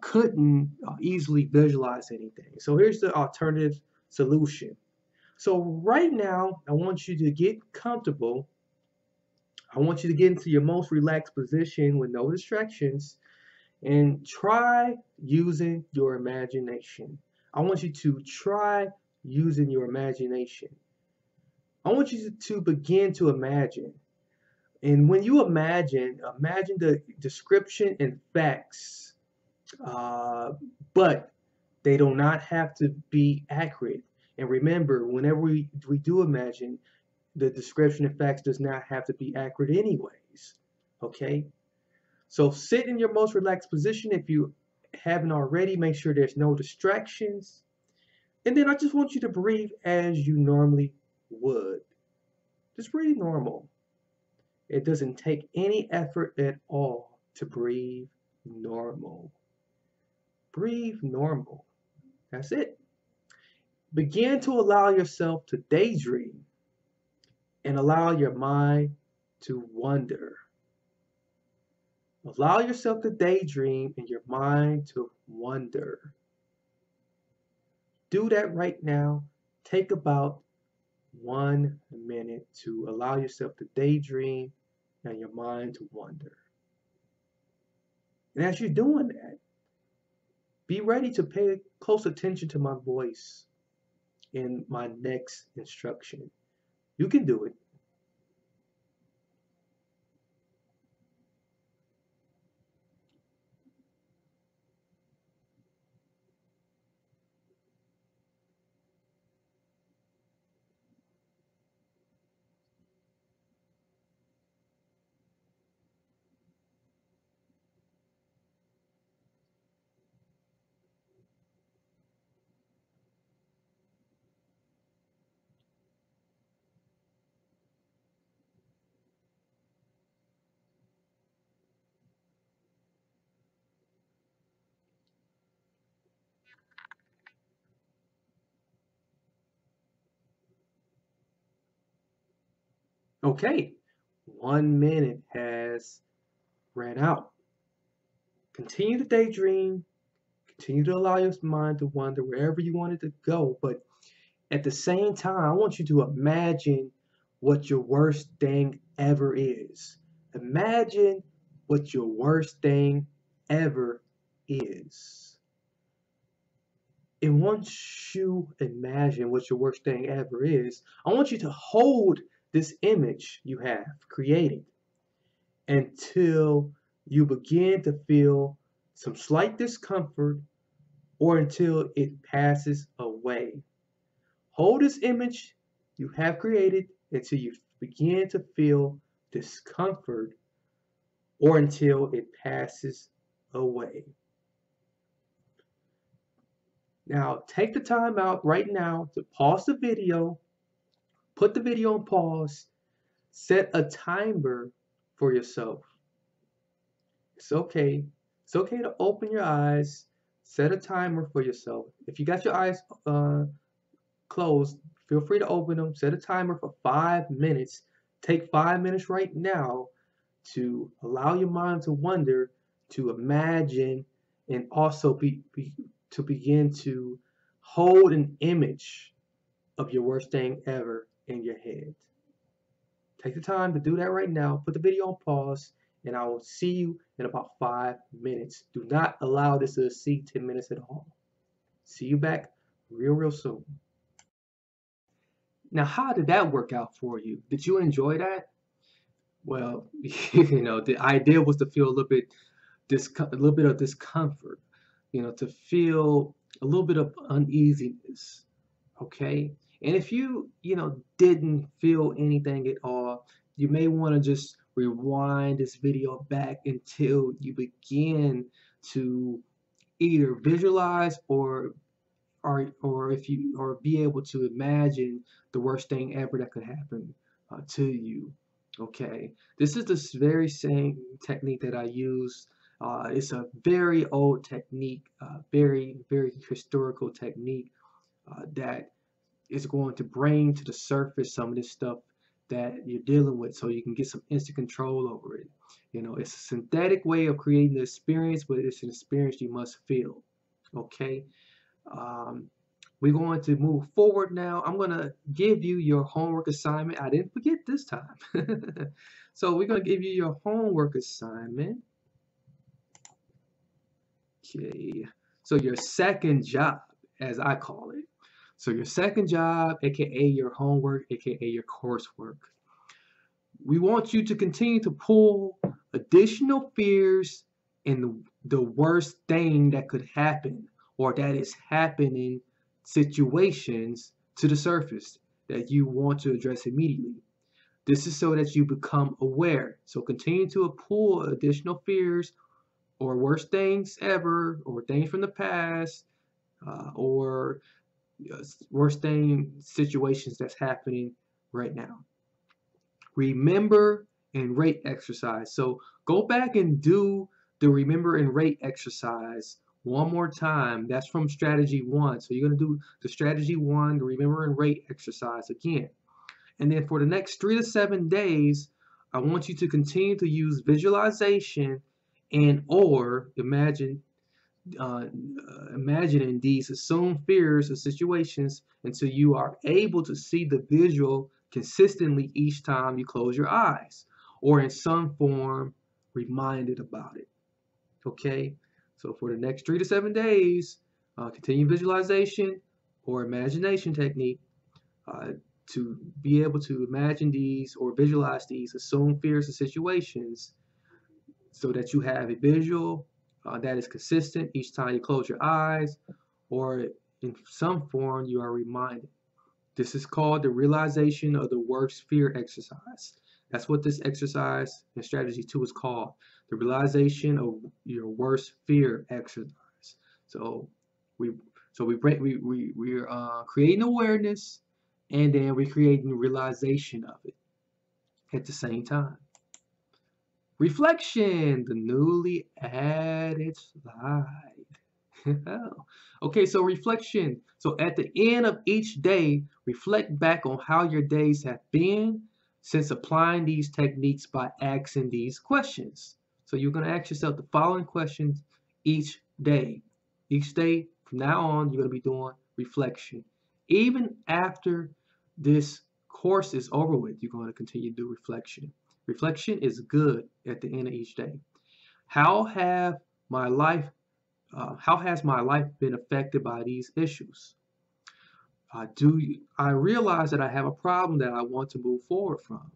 couldn't easily visualize anything. So here's the alternative solution. So right now, I want you to get comfortable. I want you to get into your most relaxed position with no distractions and try using your imagination. I want you to try using your imagination. I want you to begin to imagine. And when you imagine the description and facts, but they do not have to be accurate. And remember, whenever we do imagine, the description and facts does not have to be accurate anyways. Okay? So sit in your most relaxed position. If you haven't already, make sure there's no distractions. And then I just want you to breathe as you normally would. Just breathe normal. It doesn't take any effort at all to breathe normal. Breathe normal. That's it. Begin to allow yourself to daydream and allow your mind to wander. Allow yourself to daydream and your mind to wander. Do that right now. Take about 1 minute to allow yourself to daydream and your mind to wander. And as you're doing that, be ready to pay close attention to my voice in my next instruction. You can do it. Okay, 1 minute has ran out. Continue to daydream, continue to allow your mind to wander wherever you want it to go, but at the same time, I want you to imagine what your worst thing ever is. Imagine what your worst thing ever is. And once you imagine what your worst thing ever is, I want you to hold this image you have created until you begin to feel some slight discomfort or until it passes away. Hold this image you have created until you begin to feel discomfort or until it passes away. Now, take the time out right now to pause the video, put the video on pause, set a timer for yourself. It's okay. It's okay to open your eyes, set a timer for yourself. If you got your eyes closed, feel free to open them. Set a timer for 5 minutes. Take 5 minutes right now to allow your mind to wander, to imagine, and also to begin to hold an image of your worst thing ever in your head. Take the time to do that right now. Put the video on pause, and I will see you in about 5 minutes. Do not allow this to exceed 10 minutes at all. See you back real soon. Now, how did that work out for you? Did you enjoy that? Well, the idea was to feel a little bit of discomfort, to feel a little bit of uneasiness. Okay, and if you didn't feel anything at all, you may want to just rewind this video back until you begin to either visualize or be able to imagine the worst thing ever that could happen to you. Okay, this is the very same technique that I use. It's a very old technique, very historical technique that is going to bring to the surface some of this stuff that you're dealing with, so you can get some instant control over it. It's a synthetic way of creating the experience, but it's an experience you must feel. Okay. We're going to move forward now. I'm going to give you your homework assignment. I didn't forget this time. So we're going to give you your homework assignment. Okay. So your second job, as I call it. So your second job, aka your homework, aka your coursework. We want you to continue to pull additional fears and the worst thing that could happen or that is happening situations to the surface that you want to address immediately. This is so that you become aware. So continue to pull additional fears or worst things ever or things from the past or worst thing situations that's happening right now. Remember and rate exercise. So go back and do the remember and rate exercise one more time. That's from strategy 1. So you're going to do the strategy 1, the remember and rate exercise again. And then for the next 3 to 7 days, I want you to continue to use visualization and or imagine imagining these assumed fears or situations until you are able to see the visual consistently each time you close your eyes, or in some form reminded about it. Okay, so for the next 3 to 7 days, continue visualization or imagination technique uh, to be able to imagine these or visualize these assumed fears or situations so that you have a visual that is consistent each time you close your eyes, or in some form you are reminded. This is called the realization of the worst fear exercise. That's what this exercise in strategy 2 is called, the realization of your worst fear exercise. So we we're creating awareness, and then we're creating realization of it at the same time. Reflection, the newly added slide. Okay, so reflection. So at the end of each day, reflect back on how your days have been since applying these techniques by asking these questions. So you're going to ask yourself the following questions each day. Each day from now on, you're going to be doing reflection. Even after this course is over with, you're going to continue to do reflection. Reflection is good at the end of each day. How have my life how has my life been affected by these issues? I realize that I have a problem that I want to move forward from?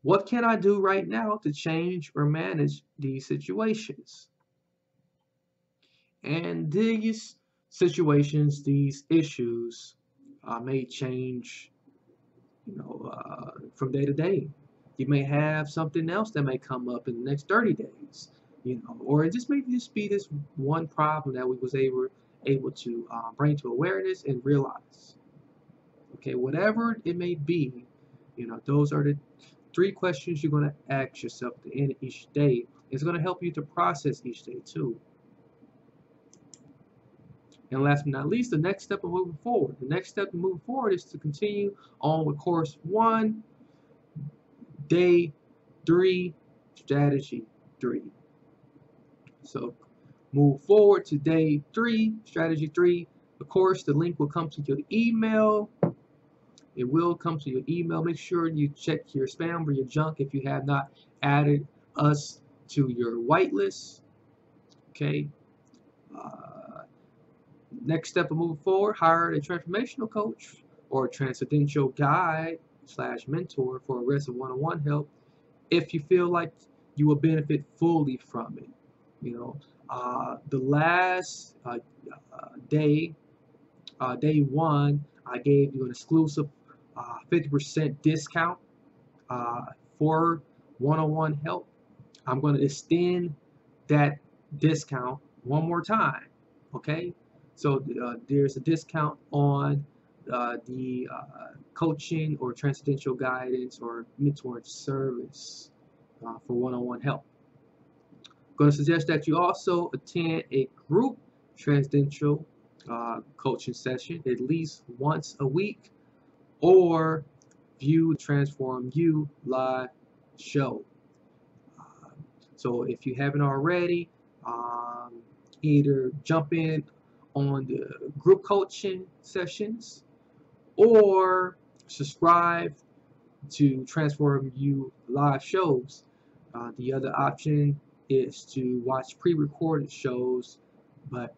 What can I do right now to change or manage these situations? And these situations, these issues, may change, from day to day. You may have something else that may come up in the next 30 days, or it just may just be this one problem that we was able to bring to awareness and realize. Okay, whatever it may be, those are the 3 questions you're going to ask yourself at the end of each day. It's going to help you to process each day too. And last but not least, the next step of moving forward. The next step of moving forward is to continue on with course 1, day 3, strategy 3. So move forward to day 3, strategy 3. Of course, the link will come to your email. It will come to your email. Make sure you check your spam or your junk if you have not added us to your whitelist. Okay. Next step of moving forward, hire a transformational coach or a transcendental guide / mentor for aggressive one-on-one help if you feel like you will benefit fully from it. The last day, day 1, I gave you an exclusive 50% discount for one-on-one help. I'm going to extend that discount one more time. Okay, so there's a discount on the coaching or transcendental guidance or mentoring service for one-on-one help. I'm going to suggest that you also attend a group transcendental coaching session at least once a week, or view Transform You live show. So if you haven't already, either jump in on the group coaching sessions or subscribe to Transform You live shows. The other option is to watch pre-recorded shows, but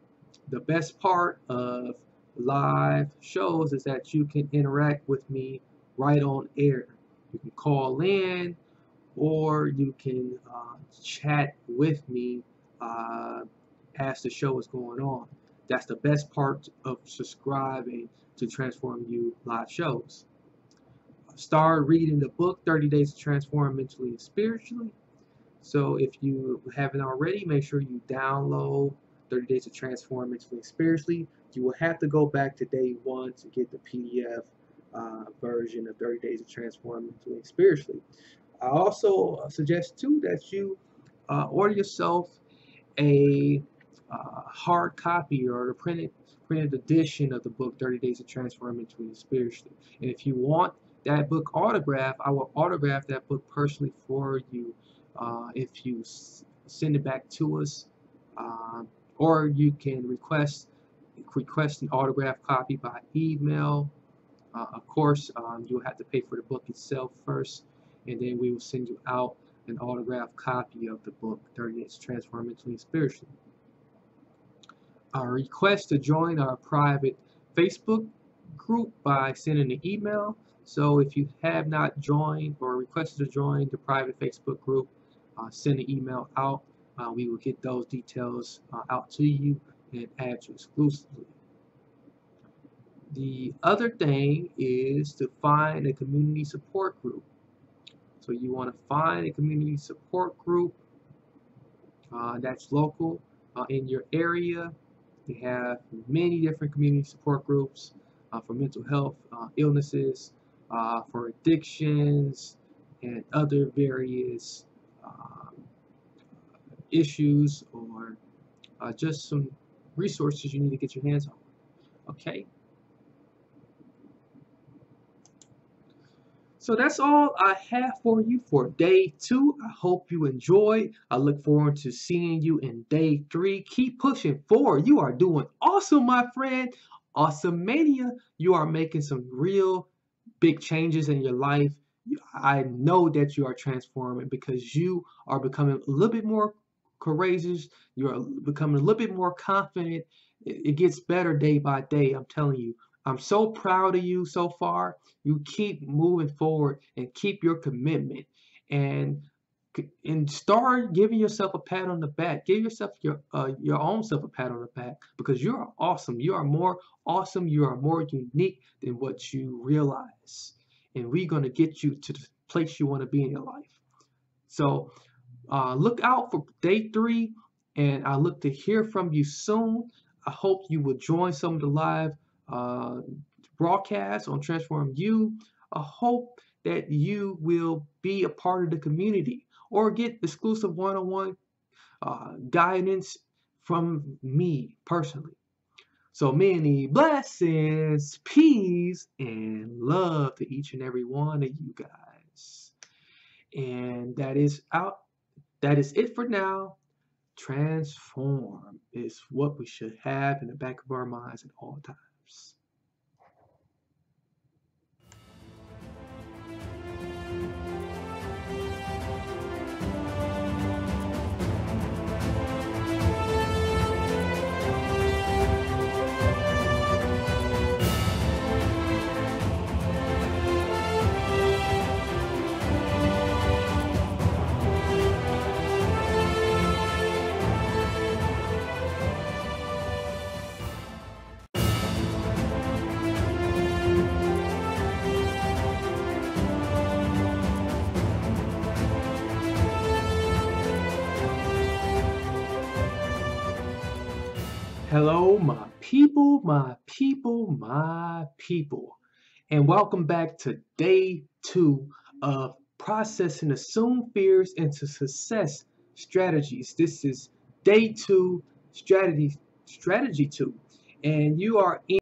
the best part of live shows is that you can interact with me right on air. You can call in, or you can chat with me as the show is going on. That's the best part of subscribing to Transform You live shows. Start reading the book 30 Days to Transform Mentally and Spiritually. So if you haven't already, make sure you download 30 Days to Transform Mentally and Spiritually. You will have to go back to day 1 to get the PDF version of 30 Days to Transform Mentally and Spiritually. I also suggest too that you order yourself a hard copy or the printed edition of the book 30 Days to Transform Mentally and Spiritually. And if you want that book autographed, I will autograph that book personally for you if you send it back to us or you can request an autographed copy by email. Of course, you'll have to pay for the book itself first, and then we will send you out an autographed copy of the book, 30 Days to Transform Mentally and Spiritually. Request to join our private Facebook group by sending an email. So if you have not joined or requested to join the private Facebook group, send an email out. We will get those details out to you and add you exclusively. The other thing is to find a community support group. So you want to find a community support group that's local in your area. We have many different community support groups for mental health illnesses, for addictions, and other various issues, or just some resources you need to get your hands on. Okay. So that's all I have for you for day 2. I hope you enjoyed. I look forward to seeing you in day 3. Keep pushing forward. You are doing awesome, my friend. Awesome mania. You are making some real big changes in your life. I know that you are transforming because you are becoming a little bit more courageous. You are becoming a little bit more confident. It gets better day by day. I'm telling you. I'm so proud of you so far. You keep moving forward and keep your commitment, and start giving yourself a pat on the back. Give yourself your own self a pat on the back, because you are awesome. You are more awesome. You are more unique than what you realize, and we're going to get you to the place you want to be in your life. So look out for day 3, and I look to hear from you soon. I hope you will join some of the live broadcast on Transform You. I hope that you will be a part of the community or get exclusive one-on-one guidance from me personally. So many blessings, peace, and love to each and every one of you guys. And that is it for now. Transform is what we should have in the back of our minds at all times. Hello, my people, my people, my people, and welcome back to day 2 of processing assumed fears into success strategies. This is day 2, strategy 2, and you are in